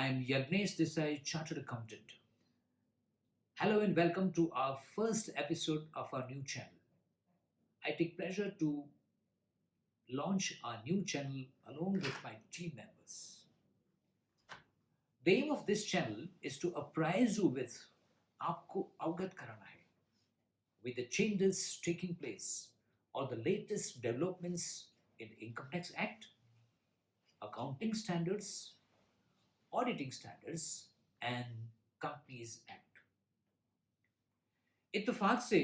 I am Yagnesh Desai, Chartered Accountant. Hello and welcome to our first episode of our new channel. I take pleasure to launch our new channel along with my team members. The aim of this channel is to apprise you with आपको अवगत कराना है with the changes taking place or the latest developments in Income Tax Act, accounting standards, auditing standards, and Companies Act. इत्तेफाक से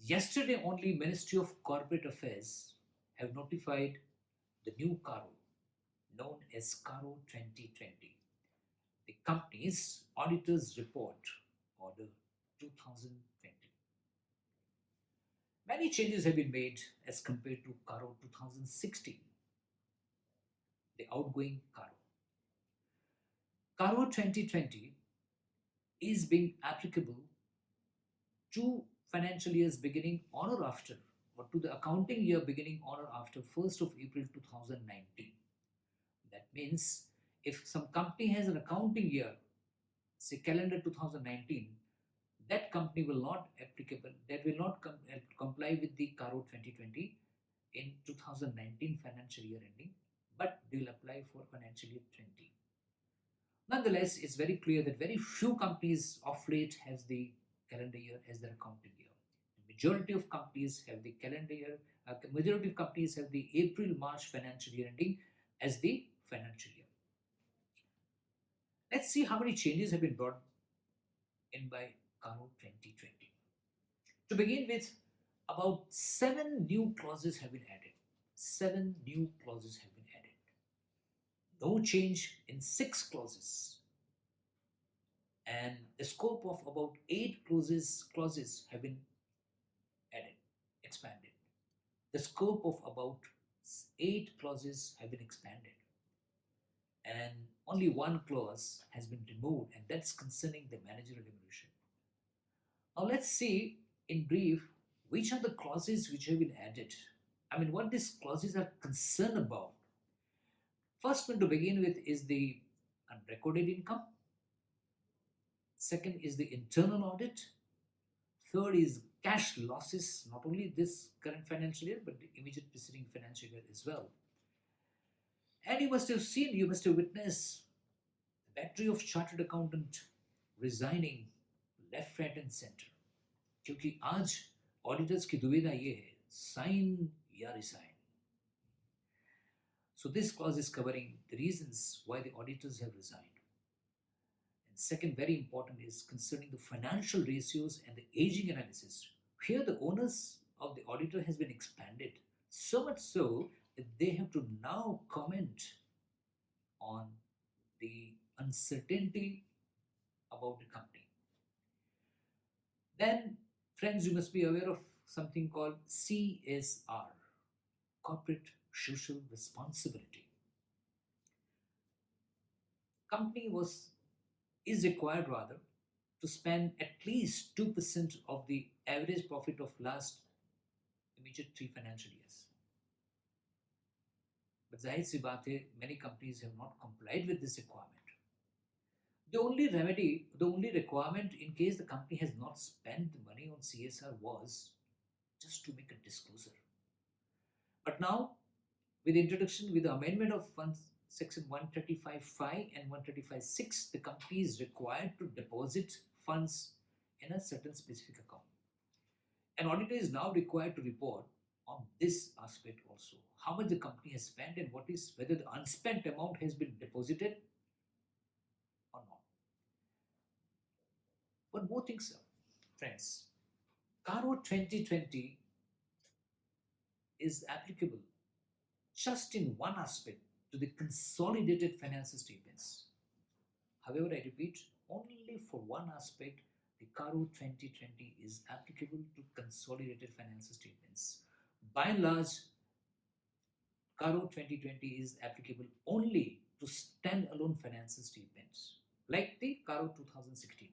yesterday only Ministry of Corporate Affairs have notified the new CARO known as CARO 2020, the Company's Auditor's Report Order 2020. Many changes have been made as compared to CARO 2016, the outgoing CARO. CARO 2020 is being applicable to financial years beginning on or after, or to the accounting year beginning on or after 1st of April 2019. That means if some company has an accounting year, say calendar 2019, that company will not applicable, that will not comply with the CARO 2020 in 2019 financial year ending, but they will apply for financial year 20. Nonetheless, it's very clear that very few companies of late has the calendar year as their accounting year. The majority of companies have the calendar year, majority of companies have the April-March financial year ending as the financial year. Let's see how many changes have been brought in by CARO 2020. To begin with, about 7 new clauses have been added. 7 new clauses have been added. No change in 6 clauses. And the scope of about 8 clauses have been added, expanded. The scope of about 8 clauses have been expanded. And only 1 clause has been removed, and that's concerning the managerial remuneration. Now let's see in brief which are the clauses which have been added. I mean, what these clauses are concerned about. First one to begin with is the unrecorded income. Second is the internal audit. Third is cash losses, not only this current financial year, but the immediate preceding financial year as well. And you must have seen, you must have witnessed the battery of chartered accountant resigning left, right and center. क्योंकि आज auditors की दुविधा ये है, sign या resign. So this clause is covering the reasons why the auditors have resigned. And second, very important, is concerning the financial ratios and the aging analysis. Here the onus of the auditor has been expanded, so much so that they have to now comment on the uncertainty about the company. Then, friends, you must be aware of something called CSR, Corporate Social Responsibility. Company is required rather to spend at least 2% of the average profit of last immediate 3 financial years. But zahir si baat hai, many companies have not complied with this requirement. The only remedy, the only requirement in case the company has not spent the money on CSR was just to make a disclosure. But now, with the introduction, with the amendment of Section 135(5) and 135(6), the company is required to deposit funds in a certain specific account. An auditor is now required to report on this aspect also. How much the company has spent and whether the unspent amount has been deposited or not. One more thing, sir, friends. CARO 2020 is applicable just in one aspect to the consolidated financial statements. However, I repeat, only for one aspect, the CARO 2020 is applicable to consolidated financial statements. By and large, CARO 2020 is applicable only to standalone financial statements, like the CARO 2016.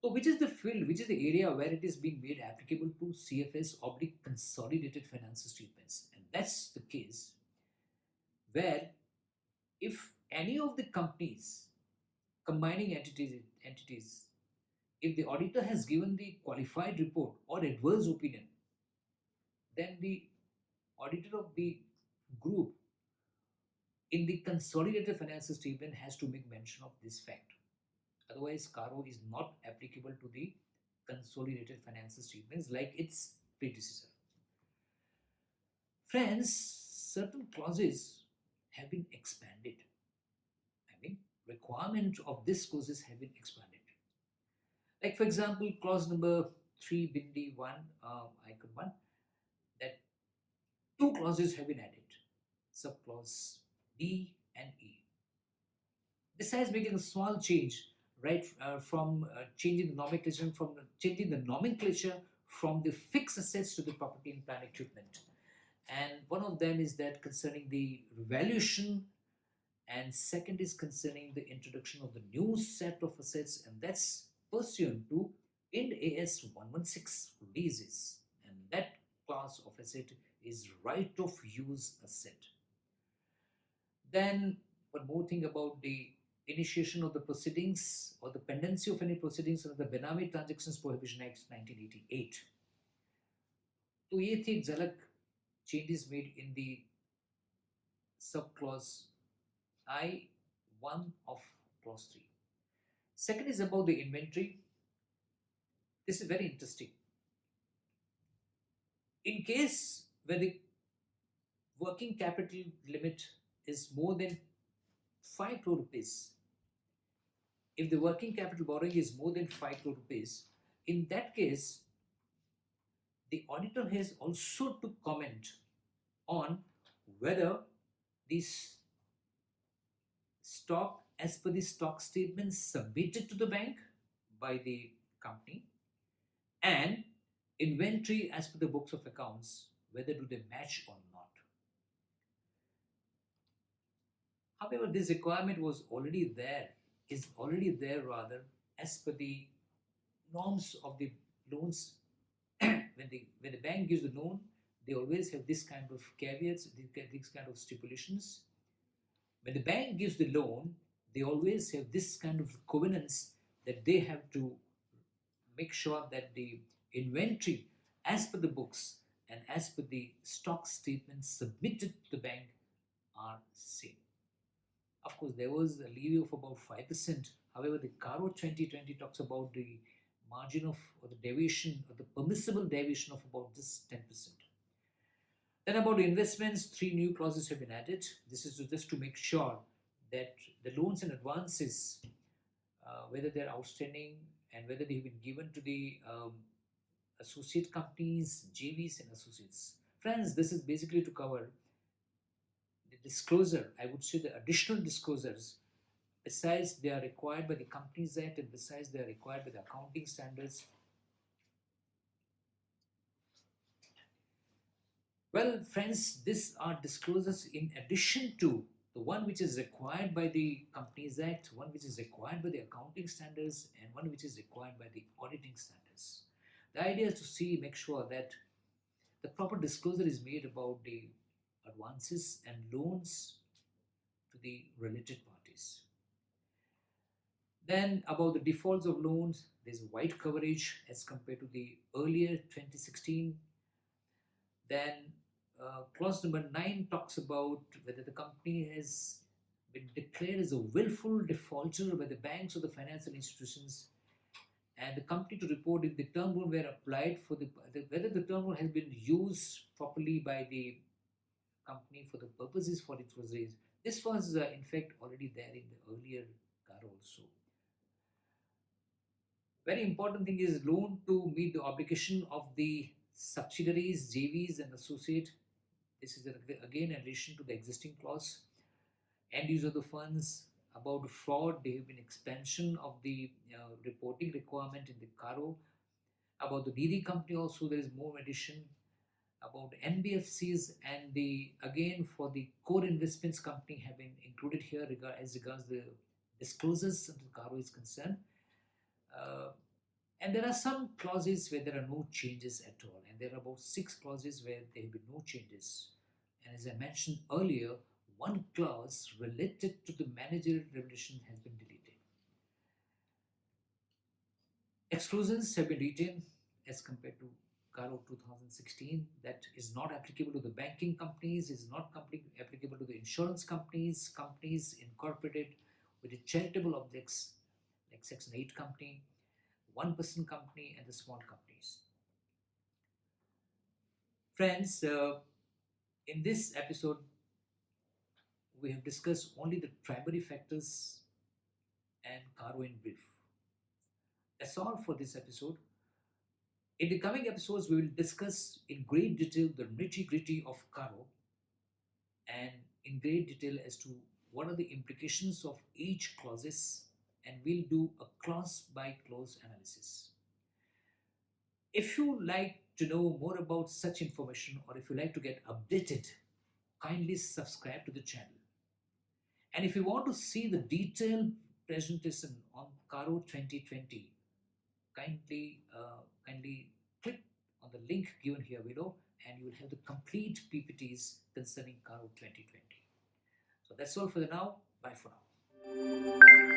So which is the field, which is the area where it is being made applicable to CFS oblique consolidated financial statements? And that's the case where if any of the companies, combining entities, if the auditor has given the qualified report or adverse opinion, then the auditor of the group in the consolidated financial statement has to make mention of this fact. Otherwise, CARO is not applicable to the consolidated financial statements like its predecessor. Friends, certain clauses have been expanded. I mean, requirement of these clauses have been expanded. Like for example, clause number 3 bindi 1, icon 1, that two clauses have been added, subclause D and E. Besides making a small change, right, from changing the nomenclature from the fixed assets to the property and plant equipment. And one of them is that concerning the revaluation, and second is concerning the introduction of the new set of assets, and that's pursuant to IND AS 116 releases, and that class of asset is right of use asset. Then one more thing about the initiation of the proceedings or the pendency of any proceedings under the Benami Transactions Prohibition Act 1988. तो ये थी एक झलक changes made in the subclause I1 of clause 3. Second is about the inventory. This is very interesting. In case where the working capital limit is more than 5 crore rupees, if the working capital borrowing is more than 5 crore rupees, in that case, the auditor has also to comment on whether this stock, as per the stock statement submitted to the bank by the company, and inventory as per the books of accounts, whether do they match or not. However, this requirement was already there, is already there rather, as per the norms of the loans. when the bank gives the loan, they always have this kind of caveats, these kind of stipulations. When the bank gives the loan, they always have this kind of covenants that they have to make sure that the inventory as per the books and as per the stock statements submitted to the bank are same. Of course, there was a levy of about 5%. However, the CARO 2020 talks about the margin of, or the deviation, or the permissible deviation of about this 10%. Then about investments, 3 new clauses have been added. This is just to make sure that the loans and advances, whether they're outstanding and whether they've been given to the associate companies, JVs and associates. Friends, this is basically to cover the disclosure, I would say the additional disclosures, besides they are required by the Companies Act and besides they are required by the accounting standards. Well, friends, these are disclosures in addition to the one which is required by the Companies Act, one which is required by the accounting standards, and one which is required by the auditing standards. The idea is to make sure that the proper disclosure is made about the advances and loans to the related parties. Then about the defaults of loans, there's white coverage as compared to the earlier 2016. Then clause number 9 talks about whether the company has been declared as a willful defaulter by the banks or the financial institutions, and the company to report if the term loan were applied for whether the term loan has been used properly by the company for the purposes for which it was raised. This was in fact already there in the earlier CARO also. Very important thing is loan to meet the obligation of the subsidiaries, JVs and associate. This is again in addition to the existing clause. End use of the funds. About fraud, there have been expansion of the reporting requirement in the CARO. About the DD company also there is more addition. About NBFCs and the again for the core investments company have been included here as regards the disclosures until CARO is concerned. And there are some clauses where there are no changes at all, and there are about 6 clauses where there have been no changes. And as I mentioned earlier, one clause related to the managerial remuneration has been deleted. Exclusions have been retained as compared to CARO 2016. That is not applicable to the banking companies, is not applicable to the insurance companies, companies incorporated with the charitable objects like Section 8 company, one-person company, and the small companies. Friends, in this episode, we have discussed only the primary factors and CARO in brief. That's all for this episode. In the coming episodes, we will discuss in great detail the nitty-gritty of CARO and in great detail as to what are the implications of each clauses, and we'll do a clause by clause analysis. If you like to know more about such information, or if you like to get updated, kindly subscribe to the channel. And if you want to see the detailed presentation on CARO 2020, kindly click on the link given here below, and you will have the complete PPTs concerning CARO 2020. So that's all for the now. Bye for now.